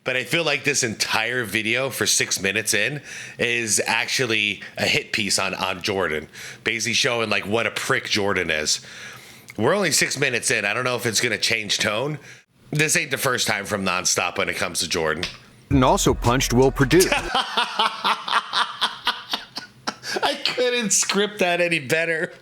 but I feel like this entire video for 6 minutes in is actually a hit piece on Jordan, basically showing like what a prick Jordan is. We're only 6 minutes in. I don't know if it's going to change tone. This ain't the first time from Nonstop when it comes to Jordan. And also punched Will Purdue. I couldn't script that any better.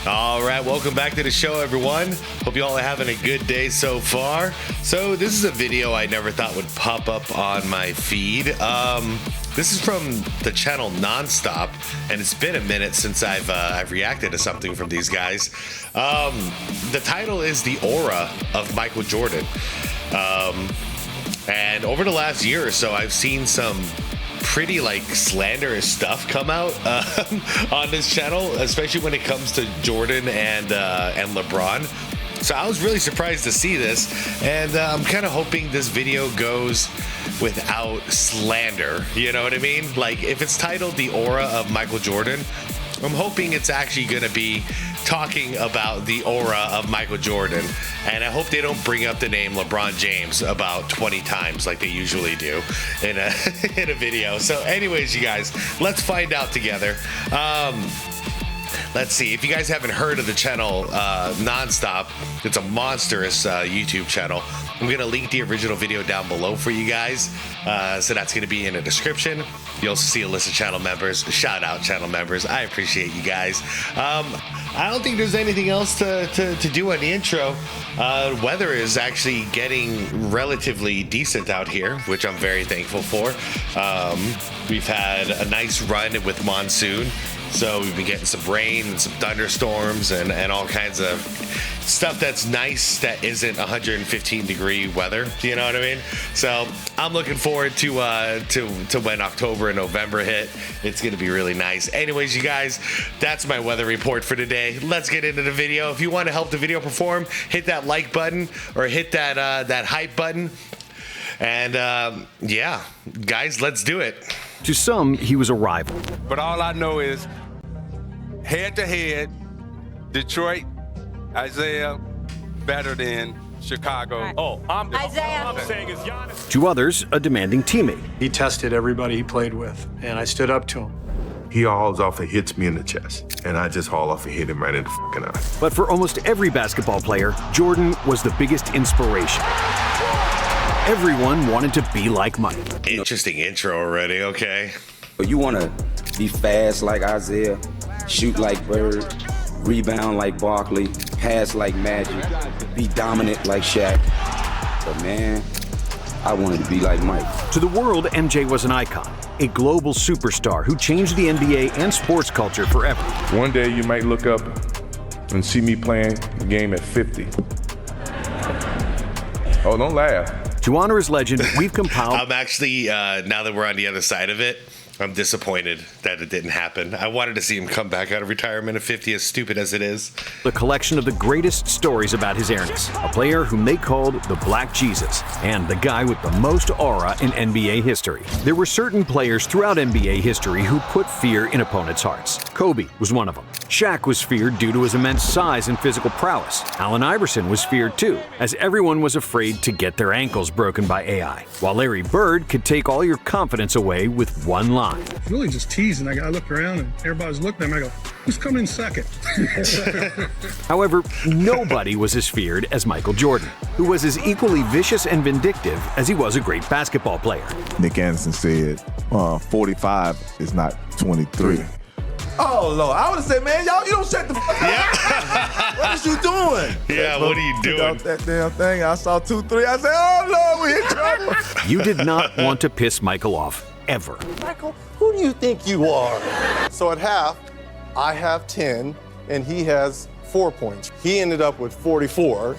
All right, welcome back to the show, everyone. Hope you all are having a good day so far. So this is a video I never thought would pop up on my feed. This is from the channel Nonstop, and it's been a minute since I've reacted to something from these guys. The title is "The Aura of Michael Jordan," and over the last year or so, I've seen some pretty like slanderous stuff come out on this channel, especially when it comes to Jordan and LeBron. So I was really surprised to see this, and I'm kind of hoping this video goes without slander. You know what I mean? Like, if it's titled "The Aura of Michael Jordan," I'm hoping it's actually going to be talking about the aura of Michael Jordan. And I hope they don't bring up the name LeBron James about 20 times like they usually do in a in a video. So anyways, you guys, let's find out together. Let's see. If you guys haven't heard of the channel Nonstop, it's a monstrous YouTube channel. I'm going to link the original video down below for you guys. So that's going to be in the description. You'll also see a list of channel members. Shout out channel members. I appreciate you guys. I don't think there's anything else to do on the intro. Weather is actually getting relatively decent out here, which I'm very thankful for. We've had a nice run with monsoon. So we've been getting some rain and some thunderstorms and all kinds of stuff that's nice that isn't 115-degree weather. You know what I mean? So I'm looking forward to when October and November hit. It's going to be really nice. Anyways, you guys, that's my weather report for today. Let's get into the video. If you want to help the video perform, hit that like button or hit that hype button. And yeah, guys, let's do it. To some, he was a rival. But all I know is, head-to-head, Detroit, Isaiah, better than Chicago. Oh, Isaiah. I'm saying is Giannis. To others, a demanding teammate. He tested everybody he played with, and I stood up to him. He hauls off and hits me in the chest, and I just haul off and hit him right in the fucking eye. But for almost every basketball player, Jordan was the biggest inspiration. Everyone wanted to be like Mike. Interesting intro already, okay. You want to be fast like Isaiah, shoot like Bird, rebound like Barkley, pass like Magic, be dominant like Shaq. But man, I wanted to be like Mike. To the world, MJ was an icon, a global superstar who changed the NBA and sports culture forever. One day you might look up and see me playing the game at 50. Oh, don't laugh. To honor his legend, we've compiled... I'm actually, now that we're on the other side of it, I'm disappointed that it didn't happen. I wanted to see him come back out of retirement at 50, as stupid as it is. The collection of the greatest stories about his airness, a player whom they called the Black Jesus, and the guy with the most aura in NBA history. There were certain players throughout NBA history who put fear in opponents' hearts. Kobe was one of them. Shaq was feared due to his immense size and physical prowess. Allen Iverson was feared too, as everyone was afraid to get their ankles broken by AI. While Larry Bird could take all your confidence away with one line. Really just teasing. I looked around and everybody's looking at me. I go, who's coming in second? However, nobody was as feared as Michael Jordan, who was as equally vicious and vindictive as he was a great basketball player. Nick Anderson said, 45 is not 23. Oh, Lord. I would have said, man, y'all, you don't shut the fuck up. Yeah. What is you doing? Yeah, what are you doing? That damn thing. I saw 2-3. I said, oh, Lord, we in trouble. You did not want to piss Michael off, ever. Michael, who do you think you are? So at half, I have 10, and he has 4 points. He ended up with 44,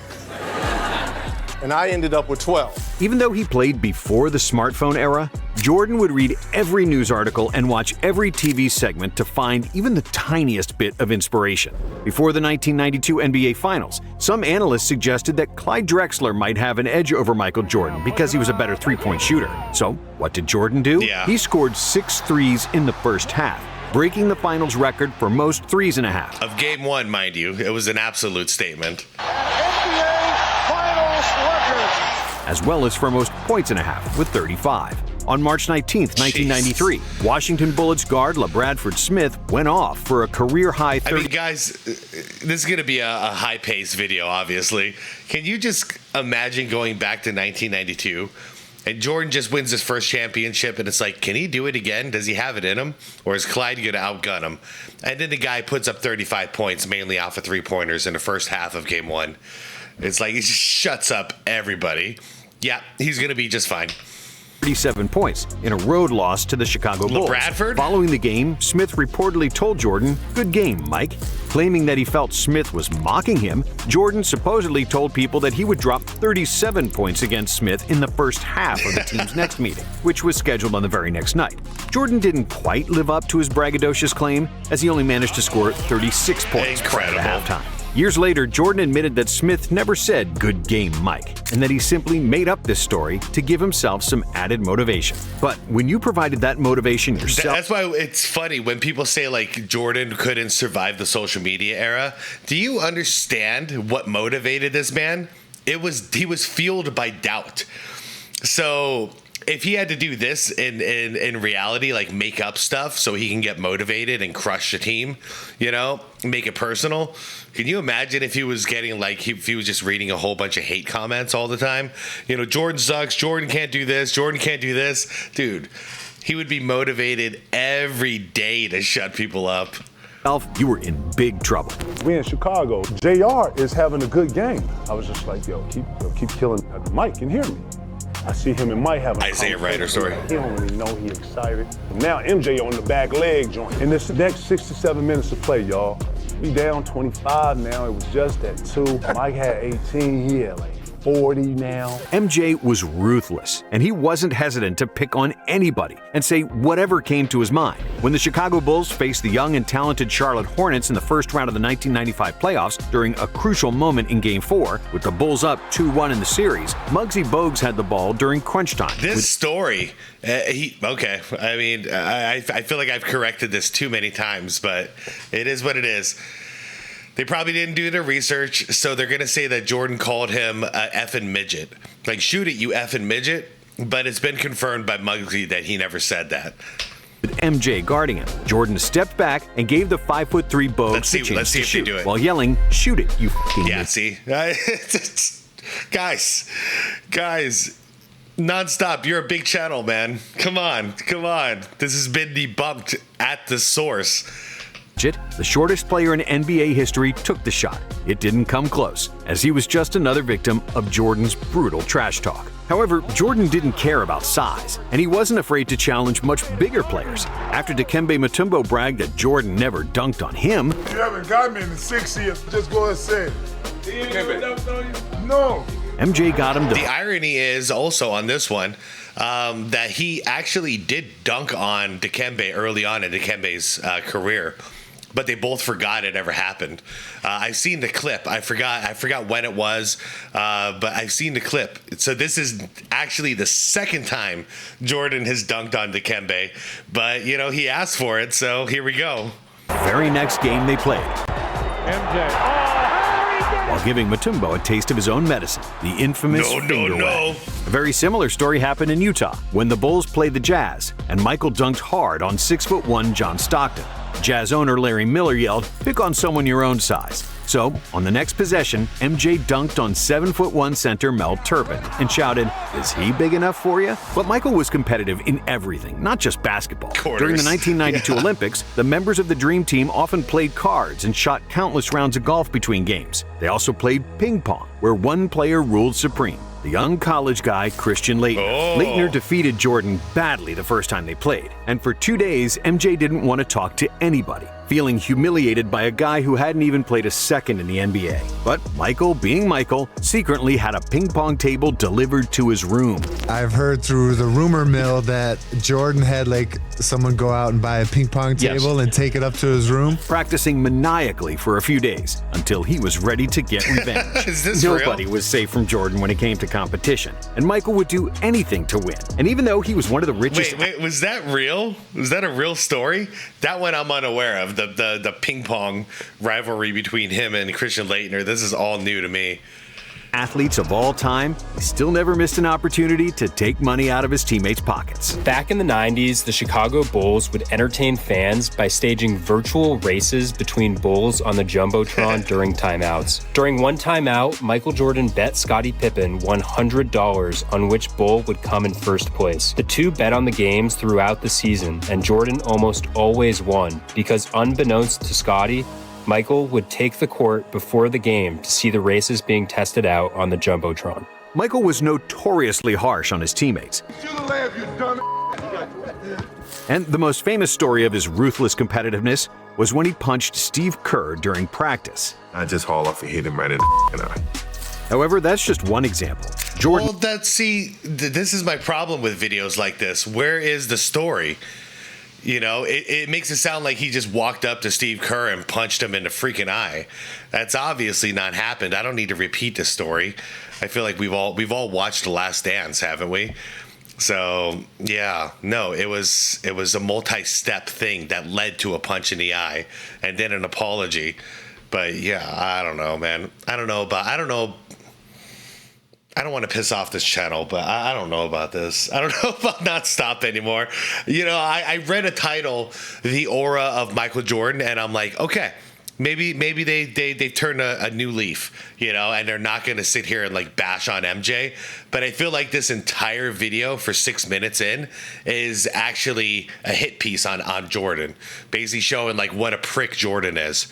and I ended up with 12. Even though he played before the smartphone era, Jordan would read every news article and watch every TV segment to find even the tiniest bit of inspiration. Before the 1992 NBA Finals, some analysts suggested that Clyde Drexler might have an edge over Michael Jordan because he was a better three-point shooter. So, what did Jordan do? He scored 6 threes in the first half, breaking the finals record for most threes in a half. Of Game 1, mind you. It was an absolute statement. NBA Finals record. As well as for most points in a half, with 35. On March 19, 1993, Washington Bullets guard LaBradford Smith went off for a career-high 30... I mean, guys, this is going to be a high-paced video, obviously. Can you just imagine going back to 1992, and Jordan just wins his first championship, and it's like, can he do it again? Does he have it in him? Or is Clyde going to outgun him? And then the guy puts up 35 points, mainly off of three-pointers in the first half of Game 1. It's like he just shuts up everybody. Yeah, he's going to be just fine. 37 points in a road loss to the Chicago Bulls. Bradford? Following the game, Smith reportedly told Jordan, "Good game, Mike." Claiming that he felt Smith was mocking him, Jordan supposedly told people that he would drop 37 points against Smith in the first half of the team's next meeting, which was scheduled on the very next night. Jordan didn't quite live up to his braggadocious claim, as he only managed to score 36 points prior to halftime. Years later, Jordan admitted that Smith never said, "Good game, Mike," and that he simply made up this story to give himself some added motivation. But when you provided that motivation yourself... That's why it's funny when people say, like, Jordan couldn't survive the social media era. Do you understand what motivated this man? He was fueled by doubt. So... if he had to do this in reality, like make up stuff so he can get motivated and crush the team, you know, make it personal. Can you imagine if he was getting like, if he was just reading a whole bunch of hate comments all the time? You know, Jordan sucks, Jordan can't do this, Jordan can't do this. Dude, he would be motivated every day to shut people up. You were in big trouble. We in Chicago. JR is having a good game. I was just like, yo, keep killing Mike can hear me. I see him and Mike having a Isaiah Ryder story. He don't really know he excited. Now MJ on the back leg joint. In this next 6 to 7 minutes of play, y'all. We down 25 now. It was just at 2. Mike had 18. He had like 40 now. MJ was ruthless, and he wasn't hesitant to pick on anybody and say whatever came to his mind. When the Chicago Bulls faced the young and talented Charlotte Hornets in the first round of the 1995 playoffs during a crucial moment in Game 4, with the Bulls up 2-1 in the series, Muggsy Bogues had the ball during crunch time. This story, okay. I mean, I feel like I've corrected this too many times, but it is what it is. They probably didn't do their research, so they're going to say that Jordan called him a effing midget. Like, shoot it, you effing midget. But it's been confirmed by Muggsy that he never said that. With MJ guarding him, Jordan stepped back and gave the 5'3" Bogues the chance to shoot, while yelling, "Shoot it, you fucking midget." See? Guys, Nonstop, you're a big channel, man. Come on. This has been debunked at the source. The shortest player in NBA history took the shot. It didn't come close, as he was just another victim of Jordan's brutal trash talk. However, Jordan didn't care about size, and he wasn't afraid to challenge much bigger players. After Dikembe Mutombo bragged that Jordan never dunked on him, "You haven't got me in 6 years. Just go and say it." He ain't never dunked on you? No. MJ got him to... The irony is also on this one that he actually did dunk on Dikembe early on in Dikembe's career. But they both forgot it ever happened. I've seen the clip. I forgot when it was, but I've seen the clip. So this is actually the second time Jordan has dunked on Dikembe. But, you know, he asked for it, so here we go. Very next game they played. MJ. While giving Mutombo a taste of his own medicine, the infamous finger wag. A very similar story happened in Utah when the Bulls played the Jazz, and Michael dunked hard on 6'1" John Stockton. Jazz owner Larry Miller yelled, "Pick on someone your own size." So, on the next possession, MJ dunked on 7'1" center Mel Turpin and shouted, "Is he big enough for you?" But Michael was competitive in everything, not just basketball. During the 1992 Olympics, the members of the Dream Team often played cards and shot countless rounds of golf between games. They also played ping pong, where one player ruled supreme. The young college guy, Christian Laettner. Laettner defeated Jordan badly the first time they played, and for 2 days, MJ didn't want to talk to anybody. feeling humiliated by a guy who hadn't even played a second in the NBA. But Michael, being Michael, secretly had a ping pong table delivered to his room. I've heard through the rumor mill that Jordan had like someone go out and buy a ping pong table and take it up to his room. Practicing maniacally for a few days until he was ready to get revenge. Is this Nobody real? was safe from Jordan when it came to competition, and Michael would do anything to win. And even though he was one of the richest... Wait, was that real? Was that a real story? That one I'm unaware of, the ping pong rivalry between him and Christian Laettner. This is all new to me. Athletes of all time, he still never missed an opportunity to take money out of his teammates' pockets. Back in the 90s, the Chicago Bulls would entertain fans by staging virtual races between Bulls on the Jumbotron during timeouts. During one timeout, Michael Jordan bet Scottie Pippen $100 on which Bull would come in first place. The two bet on the games throughout the season, and Jordan almost always won because unbeknownst to Scottie, Michael would take the court before the game to see the races being tested out on the Jumbotron. Michael was notoriously harsh on his teammates. And the most famous story of his ruthless competitiveness was when he punched Steve Kerr during practice. I just haul off and hit him right in the eye. However, that's just one example. Jordan... Well, this is my problem with videos like this. Where is the story? You know, it makes it sound like he just walked up to Steve Kerr and punched him in the freaking eye. That's obviously not happened. I don't need to repeat the story. I feel like we've all watched The Last Dance, haven't we? So yeah, no, it was a multi-step thing that led to a punch in the eye and then an apology. But yeah, I don't know, man. I don't want to piss off this channel, but I don't know about this. I don't know about Nonstop anymore. You know, I read a title, The Aura of Michael Jordan, and I'm like, okay, maybe they turn a new leaf, you know, and they're not going to sit here and like bash on MJ. But I feel like this entire video for 6 minutes in is actually a hit piece on Jordan, basically showing like what a prick Jordan is.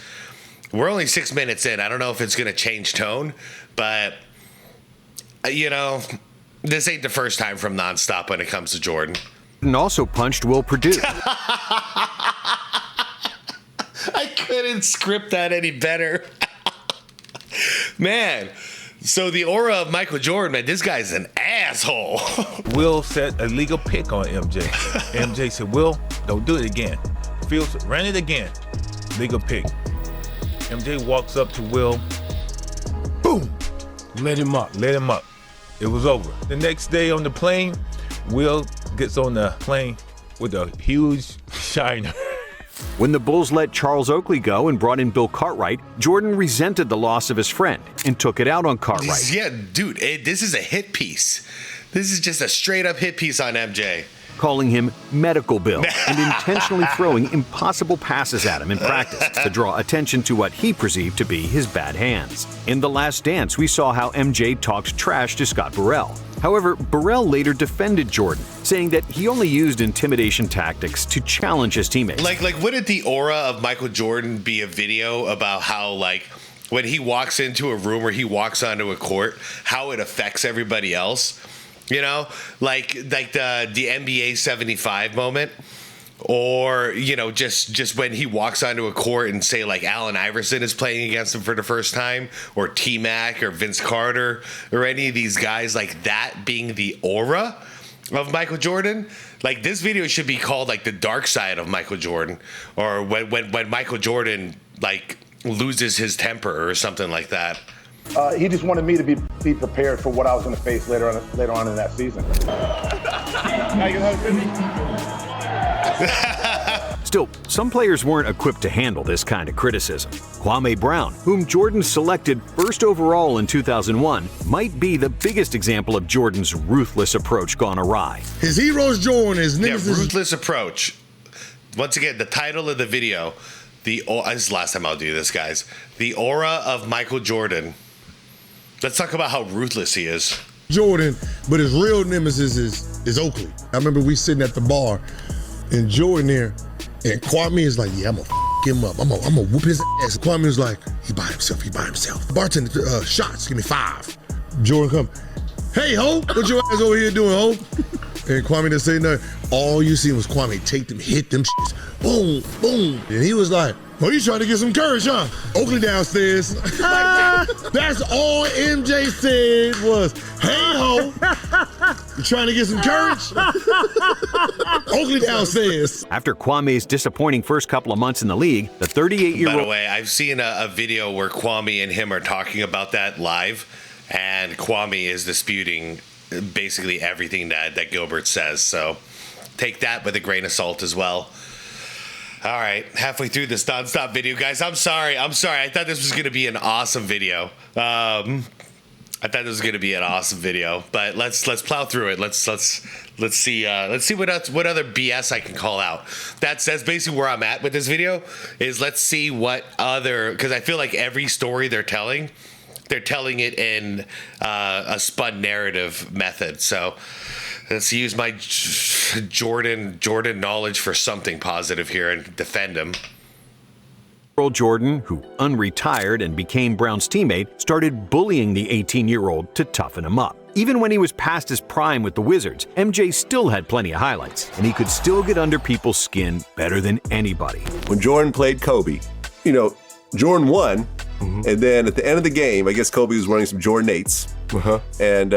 We're only 6 minutes in. I don't know if it's going to change tone, but... You know, this ain't the first time from Nonstop when it comes to Jordan. And also punched Will Perdue. I couldn't script that any better. Man, so the aura of Michael Jordan, man, this guy's an asshole. Will set a legal pick on MJ. MJ said, Will, don't do it again. Phil said, run it again. Legal pick. MJ walks up to Will. Boom. Let him up. It was over. The next day on the plane, Will gets on the plane with a huge shiner. When the Bulls let Charles Okeley go and brought in Bill Cartwright, Jordan resented the loss of his friend and took it out on Cartwright. Yeah, dude, this is a hit piece. This is just a straight up hit piece on MJ. Calling him Medical Bill and intentionally throwing impossible passes at him in practice to draw attention to what he perceived to be his bad hands. In The Last Dance, we saw how MJ talked trash to Scott Burrell. However, Burrell later defended Jordan, saying that he only used intimidation tactics to challenge his teammates. Like wouldn't the aura of Michael Jordan be a video about how, like, when he walks into a room or he walks onto a court, how it affects everybody else? You know, like the NBA 75 moment, or, you know, just when he walks onto a court and say like Allen Iverson is playing against him for the first time, or T-Mac or Vince Carter or any of these guys, like that being the aura of Michael Jordan. Like, this video should be called like the dark side of Michael Jordan, or when Michael Jordan like loses his temper or something like that. He just wanted me to be prepared for what I was going to face later on in that season. Still, some players weren't equipped to handle this kind of criticism. Kwame Brown, whom Jordan selected first overall in 2001, might be the biggest example of Jordan's ruthless approach gone awry. His hero's Jordan, his niggas. Yeah, ruthless approach. Once again, the title of the video, this is the last time I'll do this, guys. The aura of Michael Jordan. Let's talk about how ruthless he is. Jordan, but his real nemesis is Okeley. I remember we sitting at the bar and Jordan there, and Kwame is like, yeah, I'm gonna him up. I'm gonna whoop his ass. And Kwame was like, he by himself. Bartender, shots, give me 5. Jordan come, hey ho, what your ass over here doing, ho? And Kwame didn't say nothing. All you seen was Kwame take them, hit them shits, boom, boom. And he was like, Oh, you trying to get some courage, huh? Okelly downstairs. That's all MJ said was, hey ho, you trying to get some courage? Okelly downstairs. After Kwame's disappointing first couple of months in the league, the 38-year-old... By the way, I've seen a video where Kwame and him are talking about that live, and Kwame is disputing basically everything that Gilbert says. So take that with a grain of salt as well. All right, halfway through this Nonstop video, guys. I'm sorry. I thought this was going to be an awesome video. But let's plow through it. Let's see what other BS I can call out. That's basically where I'm at with this video. Is let's see what other, because I feel like every story they're telling it in a spun narrative method. So let's use my Jordan knowledge for something positive here and defend him. Jordan, who unretired and became Brown's teammate, started bullying the 18-year-old to toughen him up. Even when he was past his prime with the Wizards, MJ still had plenty of highlights, and he could still get under people's skin better than anybody. When Jordan played Kobe, Jordan won, and then at the end of the game, I guess Kobe was running some Jordan 8s. And,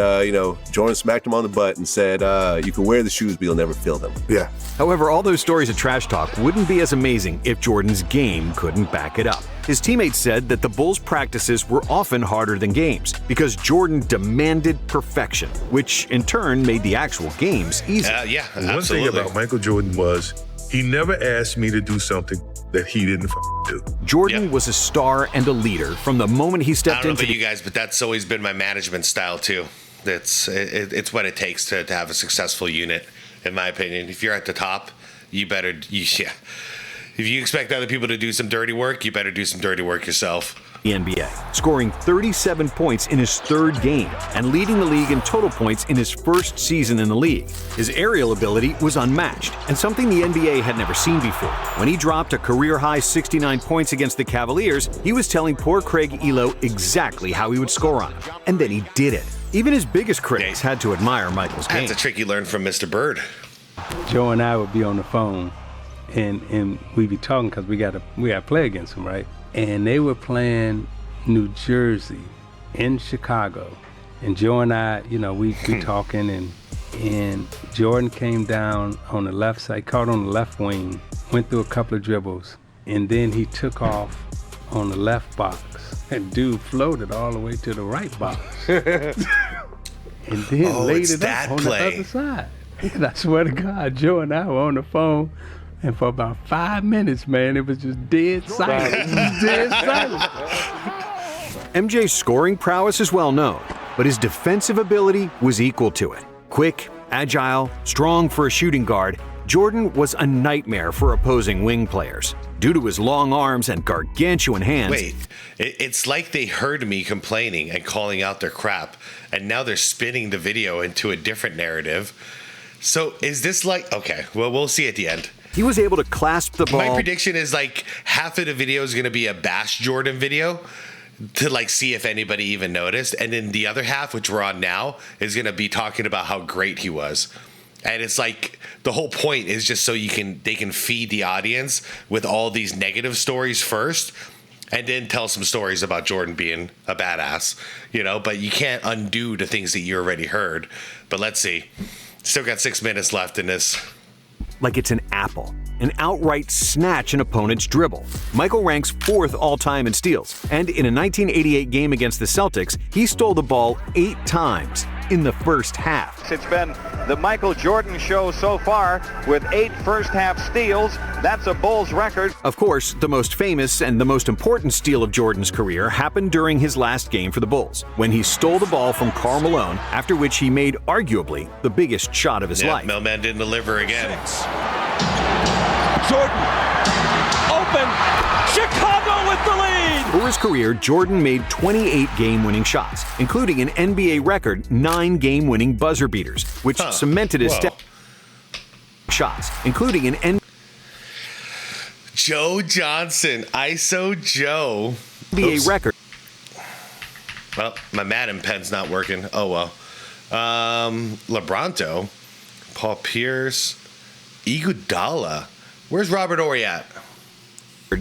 Jordan smacked him on the butt and said, you can wear the shoes, but you'll never feel them. Yeah. However, all those stories of trash talk wouldn't be as amazing if Jordan's game couldn't back it up. His teammates said that the Bulls' practices were often harder than games because Jordan demanded perfection, which in turn made the actual games easier. Yeah, absolutely. One thing about Michael Jordan was he never asked me to do something that he didn't do. Jordan was a star and a leader from the moment he stepped I don't know into about you guys, but that's always been my management style too. It's what it takes to have a successful unit, in my opinion. If you're at the top, you better, if you expect other people to do some dirty work, you better do some dirty work yourself. The NBA, scoring 37 points in his third game and leading the league in total points in his first season in the league. His aerial ability was unmatched and something the NBA had never seen before. When he dropped a career-high 69 points against the Cavaliers, he was telling poor Craig Elo exactly how he would score on him, and then he did it. Even his biggest critics had to admire Michael's game. That's a trick you learned from Mr. Bird. Joe and I would be on the phone, and we'd be talking because we got to play against them, right? And they were playing New Jersey in Chicago. And Joe and I, we talking, and Jordan came down on the left side, caught on the left wing, went through a couple of dribbles, and then he took off on the left box. And dude floated all the way to the right box. And then laid it up on the other side. And I swear to God, Joe and I were on the phone. And for about 5 minutes, man, it was just dead silent. MJ's scoring prowess is well known, but his defensive ability was equal to it. Quick, agile, strong for a shooting guard, Jordan was a nightmare for opposing wing players. Due to his long arms and gargantuan hands... Wait, it's like they heard me complaining and calling out their crap, and now they're spinning the video into a different narrative. So is this like... Okay, well, we'll see at the end. He was able to clasp the ball. My prediction is like half of the video is going to be a bash Jordan video to like see if anybody even noticed. And then the other half, which we're on now, is going to be talking about how great he was. And it's like the whole point is just so they can feed the audience with all these negative stories first and then tell some stories about Jordan being a badass, but you can't undo the things that you already heard. But let's see. Still got 6 minutes left in this. Like it's an apple, an outright snatch an opponent's dribble. Michael ranks 4th all-time in steals, and in a 1988 game against the Celtics, he stole the ball 8 times in the first half. It's been the Michael Jordan show so far with 8 first-half steals. That's a Bulls record. Of course, the most famous and the most important steal of Jordan's career happened during his last game for the Bulls, when he stole the ball from Karl Malone, after which he made arguably the biggest shot of his life. Mailman didn't deliver again. Jordan, open, Chicago with the lead! For his career, Jordan made 28 game-winning shots, including an NBA record 9 game-winning buzzer beaters, which cemented his shots, including an Joe Johnson, ISO Joe. NBA record. Well, my Madden pen's not working. Oh, well. Lebronto, Paul Pierce, Iguodala. Where's Robert Horry at?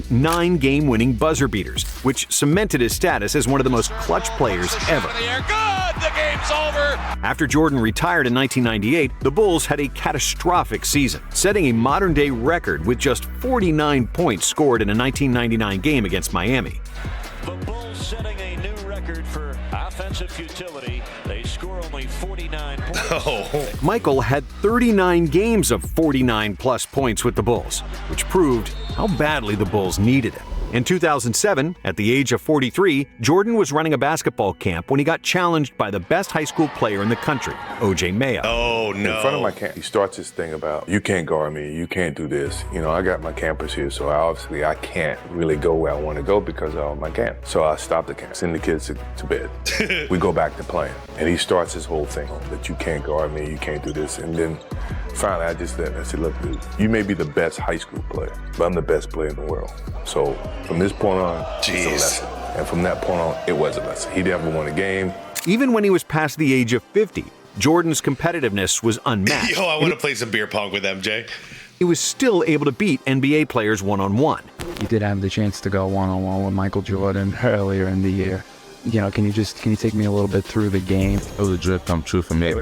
9 game-winning buzzer beaters, which cemented his status as one of the most clutch players ever. Good, the game's over. After Jordan retired in 1998, the Bulls had a catastrophic season, setting a modern-day record with just 49 points scored in a 1999 game against Miami. The Bulls setting a new record for offensive futility. They score only 49 points. Michael had 39 games of 49-plus points with the Bulls, which proved how badly the Bulls needed him. In 2007, at the age of 43, Jordan was running a basketball camp when he got challenged by the best high school player in the country, O.J. Mayo. Oh, no. In front of my camp, he starts this thing about, you can't guard me, you can't do this. You know, I got my campers here, so I can't really go where I want to go because of my camp. So I stop the camp, send the kids to bed. We go back to playing. And he starts his whole thing that you can't guard me, you can't do this. And then finally I just said, look, dude, you may be the best high school player, but I'm the best player in the world. So from this point on, it's a lesson. And from that point on, it was a lesson. He never won a game. Even when he was past the age of 50, Jordan's competitiveness was unmatched. Yo, I want to play some beer pong with MJ. He was still able to beat NBA players one-on-one. You did have the chance to go one-on-one with Michael Jordan earlier in the year. You know, can you take me a little bit through the game? It was a dream come true for me.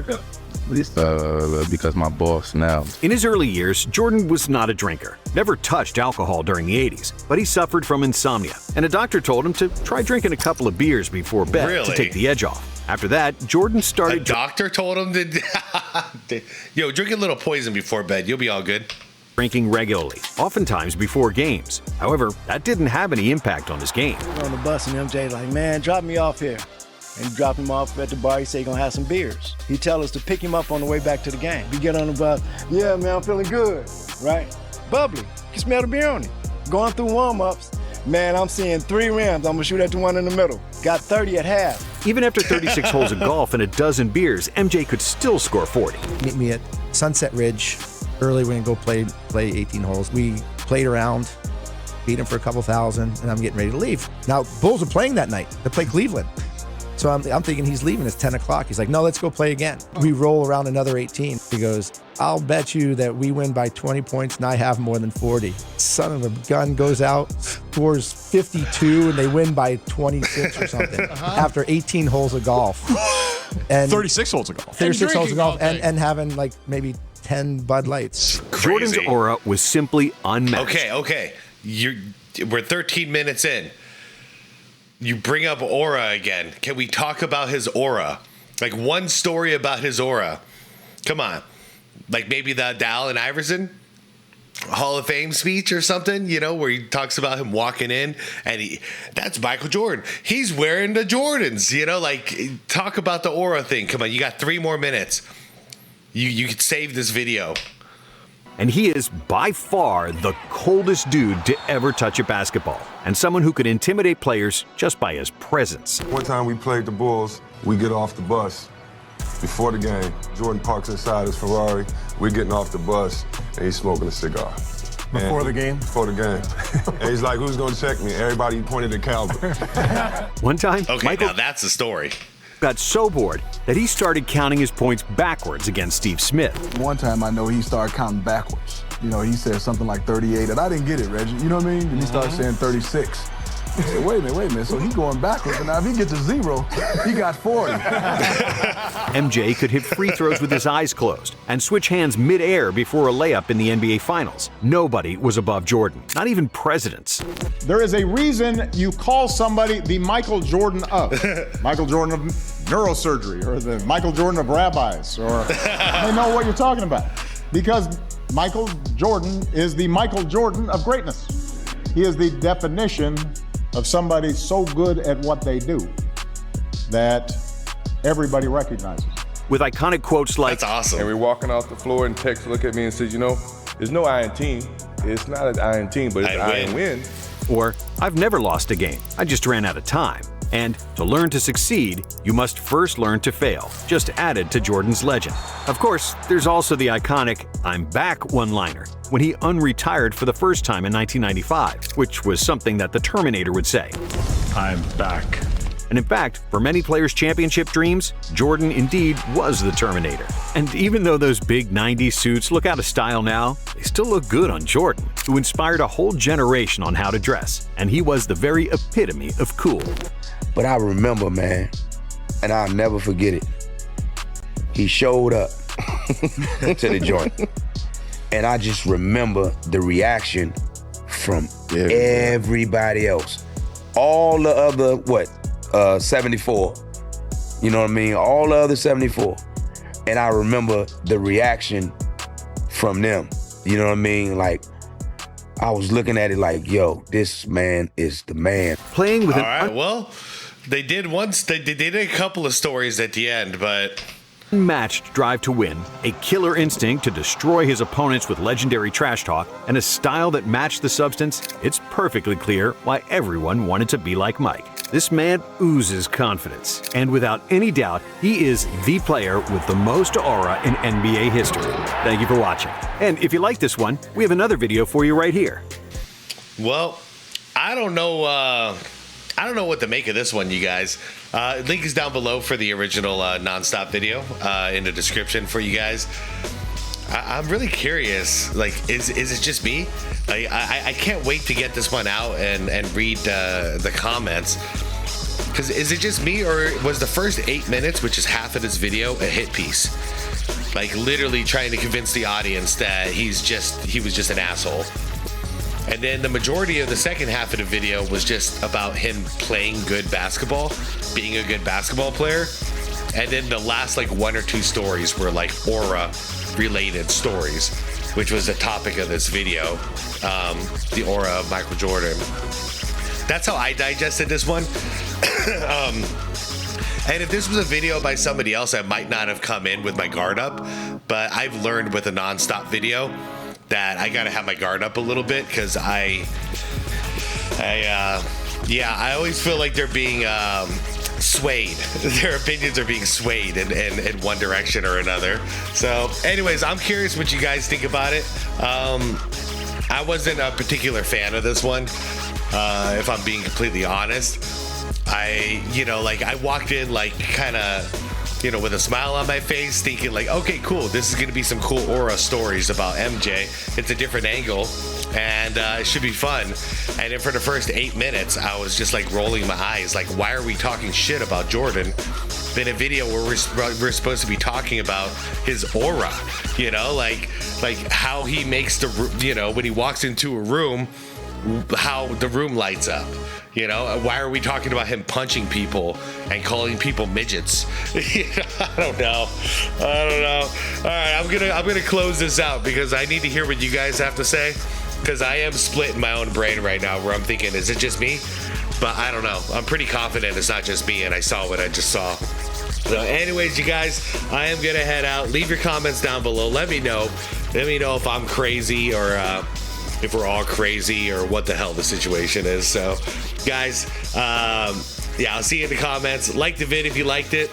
Because my boss now. In his early years, Jordan was not a drinker, never touched alcohol during the 80s, but he suffered from insomnia, and a doctor told him to try drinking a couple of beers before bed to take the edge off. After that, Jordan started... A doctor told him to... Yo, drink a little poison before bed, you'll be all good. Drinking regularly, oftentimes before games. However, that didn't have any impact on his game. On the bus and MJ like, man, drop me off here. And drop him off at the bar. He say he gonna have some beers. He tell us to pick him up on the way back to the game. We get on the bus, yeah, man, I'm feeling good, right? Bubbly, you can smell the beer on him. Going through warm-ups, man, I'm seeing 3 rims. I'm gonna shoot at the one in the middle. Got 30 at half. Even after 36 holes of golf and a dozen beers, MJ could still score 40. Meet me at Sunset Ridge. Early, we're gonna go play 18 holes. We played around, beat him for a couple thousand, and I'm getting ready to leave. Now, Bulls are playing that night. They play Cleveland. So I'm thinking he's leaving. It's 10 o'clock. He's like, no, let's go play again. We roll around another 18. He goes, I'll bet you that we win by 20 points and I have more than 40. Son of a gun goes out, scores 52, and they win by 26 or something after 18 holes of golf. And 36 holes of golf. 36 holes of golf and having like maybe 10 Bud Lights. Jordan's aura was simply unmatched. Okay. We're 13 minutes in. You bring up aura again. Can we talk about his aura? Like one story about his aura. Come on. Like maybe the Allen Iverson Hall of Fame speech or something, you know, where he talks about him walking in and that's Michael Jordan. He's wearing the Jordans, you know, like talk about the aura thing. Come on, you got 3 more minutes. You could save this video. And he is by far the coldest dude to ever touch a basketball, and someone who could intimidate players just by his presence. One time we played the Bulls, we get off the bus before the game. Jordan parks inside his Ferrari. We're getting off the bus, and he's smoking a cigar. Before the game? Before the game. And he's like, who's going to check me? Everybody pointed at Calvin. One time, okay, Michael now that's the story. Got so bored that he started counting his points backwards against Steve Smith. One time I know he started counting backwards. You know, he said something like 38, and I didn't get it, Reggie. You know what I mean? And he started saying 36. I said, wait a minute. So he going backwards, and now if he gets to 0, he got 40. MJ could hit free throws with his eyes closed and switch hands mid-air before a layup in the NBA Finals. Nobody was above Jordan, not even presidents. There is a reason you call somebody the Michael Jordan of. Michael Jordan of neurosurgery, or the Michael Jordan of rabbis, or they know what you're talking about. Because Michael Jordan is the Michael Jordan of greatness. He is the definition of somebody so good at what they do that everybody recognizes. With iconic quotes like, "That's awesome." And we're walking off the floor, and Tex look at me and says, "You know, there's no iron team. It's not an iron team, but it's an iron win." Or, "I've never lost a game. I just ran out of time." And to learn to succeed, you must first learn to fail, just added to Jordan's legend. Of course, there's also the iconic "I'm back" one-liner when he unretired for the first time in 1995, which was something that the Terminator would say. I'm back. And in fact, for many players' championship dreams, Jordan indeed was the Terminator. And even though those big 90s suits look out of style now, they still look good on Jordan, who inspired a whole generation on how to dress. And he was the very epitome of cool. But I remember, man, and I'll never forget it. He showed up to the joint. And I just remember the reaction from everybody else. All the other, 74. You know what I mean? All the other 74. And I remember the reaction from them. You know what I mean? Like, I was looking at it like, yo, this man is the man. Playing with All right, well, they did a couple of stories at the end, but unmatched drive to win, a killer instinct to destroy his opponents with legendary trash talk, and a style that matched the substance, it's perfectly clear why everyone wanted to be like Mike. This man oozes confidence, and without any doubt, he is the player with the most aura in NBA history. Thank you for watching. And if you like this one, we have another video for you right here. Well, I don't know what to make of this one, you guys. Link is down below for the original Nonstop video in the description for you guys. I'm really curious. Like, is it just me? Like, I can't wait to get this one out and read the comments. Because is it just me, or was the first 8 minutes, which is half of this video, a hit piece? Like, literally trying to convince the audience that he was just an asshole. And then the majority of the second half of the video was just about him playing good basketball, being a good basketball player. And then the last like 1 or 2 stories were like aura related stories, which was the topic of this video. The aura of Michael Jordan. That's how I digested this one. And if this was a video by somebody else, I might not have come in with my guard up. But I've learned with a Nonstop video that I gotta have my guard up a little bit, because I always feel like they're being swayed. Their opinions are being swayed in one direction or another. So anyways, I'm curious what you guys think about it. I wasn't a particular fan of this one, if I'm being completely honest. I walked in like kind of, with a smile on my face, thinking like, okay, cool, this is gonna be some cool aura stories about MJ. It's a different angle, and it should be fun. And then for the first 8 minutes, I was just like rolling my eyes, like, why are we talking shit about Jordan in a video where we're supposed to be talking about his aura? Like how he makes the, when he walks into a room, how the room lights up. Why are we talking about him punching people and calling people midgets? I don't know. All right, I'm gonna close this out because I need to hear what you guys have to say, because I am split in my own brain right now where I'm thinking, is it just me? But I don't know. I'm pretty confident it's not just me, and I saw what I just saw. So anyways, you guys, I am gonna head out. Leave your comments down below. Let me know if I'm crazy, or if we're all crazy, or what the hell the situation is. So guys, I'll see you in the comments. Like the vid if you liked it.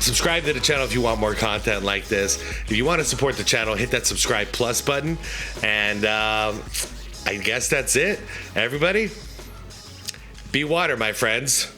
Subscribe to the channel if you want more content like this. If you want to support the channel, hit that subscribe plus button. And I guess that's it. Everybody, be water, my friends.